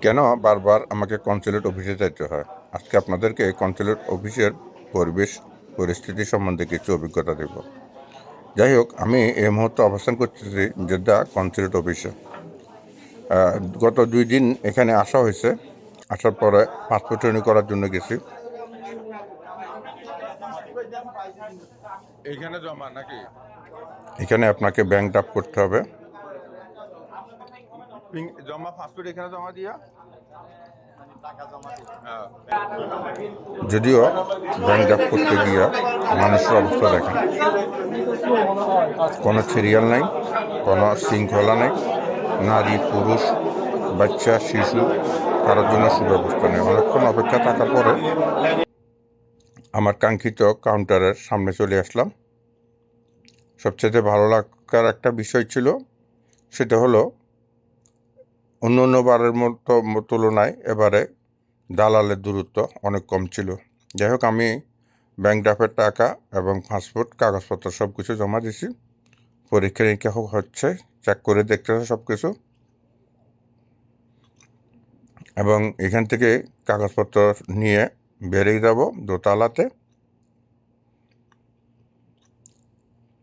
কেন বারবার আমাকে কনস্যুলেট অফিসে যেতে হয়? আজকে আপনাদেরকে কনস্যুলেট অফিসের পরিবেশ পরিস্থিতি সম্বন্ধে কিছু অভিজ্ঞতা দেব। যাই হোক, আমি এই মুহূর্তে অবস্থান করতেছি জেদ্দা কনস্যুলেট অফিসে। গত 2 দিন এখানে আসা হয়েছে। আসার পরে পাসপোর্ট রিনিউ করার জন্য গেছি। এইখানে জমা নাকি? এখানে আপনাকে ব্যাংক ড্রাফট করতে হবে। জমা পাসপোর্ট এখানে জমা দিয়া হ্যাঁ। যদিও ব্যাংক ড্রাফট করতে গিয়া মানুষের অবস্থা দেখেন, কোনো সিরিয়াল নাই, কোনো শৃঙ্খলা নেই। নারী, পুরুষ, বাচ্চা, শিশু কারোর জন্য সুব্যবস্থা নেই। অনেকক্ষণ অপেক্ষা থাকার পরে আমার কাঙ্ক্ষিত কাউন্টারের সামনে চলে আসলাম। সবচেয়ে ভালো লাগার একটা বিষয় ছিল, সেটা হলো অন্য অন্য বারের মতো তুলনায় এবারে দালালের দূরত্ব অনেক কম ছিল। যাই হোক, আমি ব্যাংক ড্রাফের টাকা এবং পাসপোর্ট কাগজপত্র সব কিছু জমা দিছি। পরীক্ষা নিরীক্ষা হচ্ছে, চেক করে দেখতেছে সব কিছু। এবং এখান থেকে কাগজপত্র নিয়ে বেরিয়ে যাব দোতলাতে।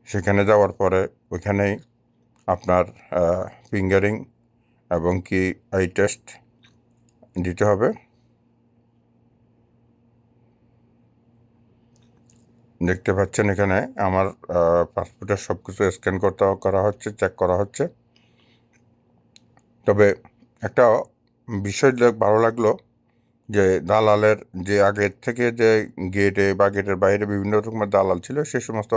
সেখানে যাওয়ার পরে ওইখানেই আপনার ফিঙ্গারিং এবং কি আই টেস্ট দিতে হবে। দেখতে পাচ্ছেন এখানে আমার পাসপোর্টের সব কিছু স্ক্যান করা হচ্ছে, চেক করা হচ্ছে। তবে একটা বিষয় ভালো লাগলো যে দালালের যে আগের থেকে যে গেটে বা গেটের বাইরে বিভিন্ন রকমের দালাল ছিল, সে সমস্ত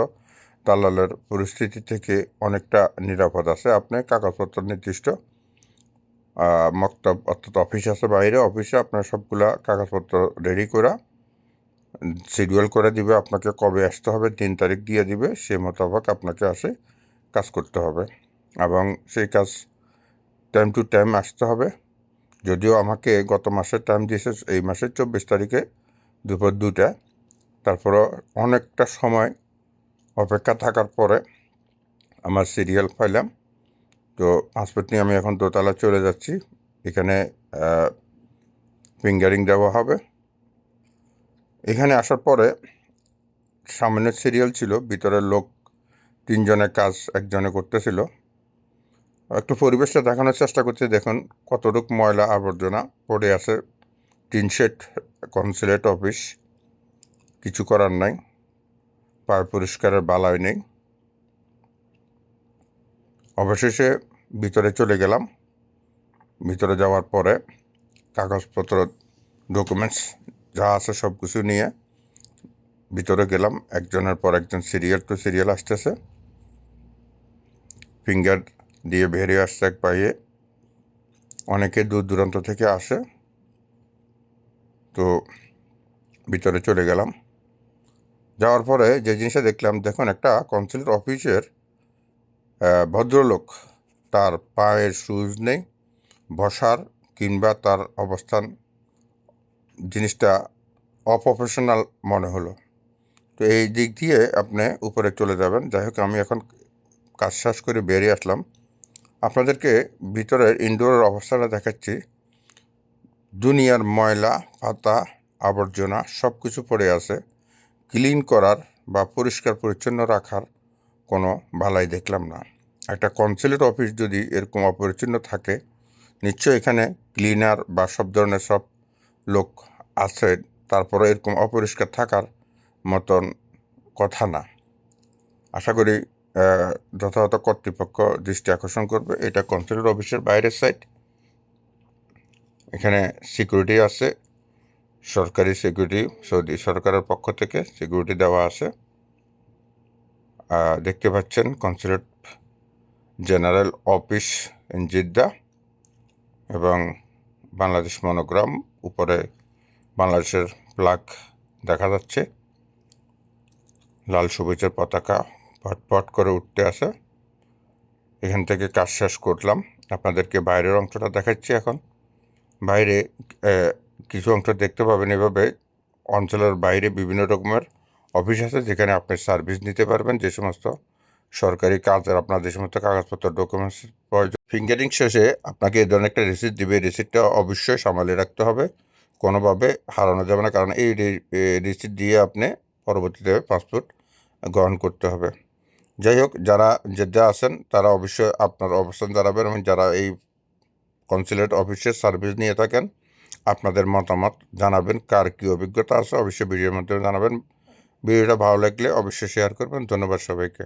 দালালের পরিস্থিতি থেকে অনেকটা নিরাপদ আছে। আপনি কাগজপত্র নির্দিষ্ট মক্তব অর্থাৎ অফিস আছে, বাইরে অফিসে আপনার সবগুলা কাগজপত্র রেডি করা শিডিউল করে দিবে, আপনাকে কবে আসতে হবে 3 তারিখ দিয়ে দিবে, সে মোতাবেক আপনাকে আসে কাজ করতে হবে এবং সেই কাজ টাইম টু টাইম আসতে হবে। যদিও আমাকে গত মাসের টাইম দিয়েছে এই মাসের 24 তারিখে দুপুর 2টায়। তারপরও অনেকটা সময় অপেক্ষা থাকার পরে আমার সিরিয়াল পাইলাম। তো পাসপোর্ট নিয়ে আমি এখন দোতলা চলে যাচ্ছি। এখানে ফিঙ্গারিং দেওয়া হবে। এখানে আসার পরে সামনে সিরিয়াল ছিল, ভিতরের লোক 3 জনে কাজ একজনে করতেছিল। একটু পরিবেশটা দেখানোর চেষ্টা করছি। দেখুন কতটুকু ময়লা আবর্জনা পড়ে আছে। টিন শেড কনসুলেট অফিস, কিছু করার নাই, পায় পরিষ্কারের বালাই নেই। অবশেষে ভিতরে চলে গেলাম। ভিতরে যাওয়ার পরে কাগজপত্র, ডকুমেন্টস যা আছে সব কিছু নিয়ে ভিতরে গেলাম। একজনের পর একজন সিরিয়াল টু সিরিয়াল আসতেছে। ফিঙ্গার দিয়ে বেরিয়ে আসছে এক পাইয়ে। অনেকে দূর দূরান্ত থেকে আসে। তো ভিতরে চলে গেলাম। যাওয়ার পরে যে জিনিসটা দেখলাম, দেখুন একটা কনসুলেট অফিসের ভদ্রলোক, তার পায়ের শুজ নেই, বসার কিংবা তার অবস্থান, জিনিসটা অপ্রফেশনাল মনে হলো। তো এই দিক দিয়ে আপনি উপরে চলে যাবেন। যাই হোক, আমি এখন কাজ শেষ করে বেরিয়ে আসলাম। আপনাদেরকে ভিতরের ইনডোরের অবস্থাটা দেখাচ্ছি। দুনিয়ার ময়লা পাতা আবর্জনা সব কিছু পড়ে আছে। ক্লিন করার বা পরিষ্কার পরিচ্ছন্ন রাখার কোনো বালাই দেখলাম না। একটা কনসুলেট অফিস যদি এরকম অপরিচ্ছন্ন থাকে, নিশ্চয়ই এখানে ক্লিনার বা সব ধরনের সব লোক আছে, তারপরে এরকম অপরিষ্কার থাকার মতন কথা না। আশা করি যথাযথ কর্তৃপক্ষ দৃষ্টি আকর্ষণ করবে। এটা কনসুলেট অফিসের বাইরের সাইড। এখানে সিকিউরিটি আছে, সরকারি সিকিউরিটি, সৌদি সরকারের পক্ষ থেকে সিকিউরিটি দেওয়া আছে। দেখতে পাচ্ছেন consulate general office in Jeddah এবং বাংলাদেশ মনোগ্রাম, উপরে বাংলাদেশের ফ্ল্যাগ দেখা যাচ্ছে, লাল সবুজের পতাকা পটপট করে উঠতে আছে। এখান থেকে কাজ শেষ করলাম, আপনাদেরকে বাইরের অংশটা দেখাচ্ছি। এখন বাইরে কিছু অংশ দেখতে পাবেন। এভাবে অঞ্চলের বাইরে বিভিন্ন রকমের অফিস আছে যেখানে আপনি সার্ভিস নিতে পারবেন। যে সমস্ত সরকারি কাজের আপনার যে সমস্ত কাগজপত্র ডকুমেন্টস প্রয়োজন। ফিঙ্গারিং শেষে আপনাকে এই ধরনের একটা রিসিপ্ট দিবে। রিসিপ্টটা অবশ্যই সামলে রাখতে হবে, কোনোভাবে হারানো যাবে না, কারণ এই রিসিপ্ট দিয়ে আপনি পরবর্তীতে পাসপোর্ট গ্রহণ করতে হবে। যাই হোক, যারা জেদ্দা আছেন তারা অবশ্যই আপনার অবস্থান জানাবেন, এবং যারা এই কনসুলেট অফিসের সার্ভিস নিয়ে থাকেন আপনাদের মতামত জানাবেন, কার কী অভিজ্ঞতা আছে অবশ্যই ভিডিওর মাধ্যমে জানাবেন। ভিডিওটা ভালো লাগলে অবশ্যই শেয়ার করবেন। ধন্যবাদ সবাইকে।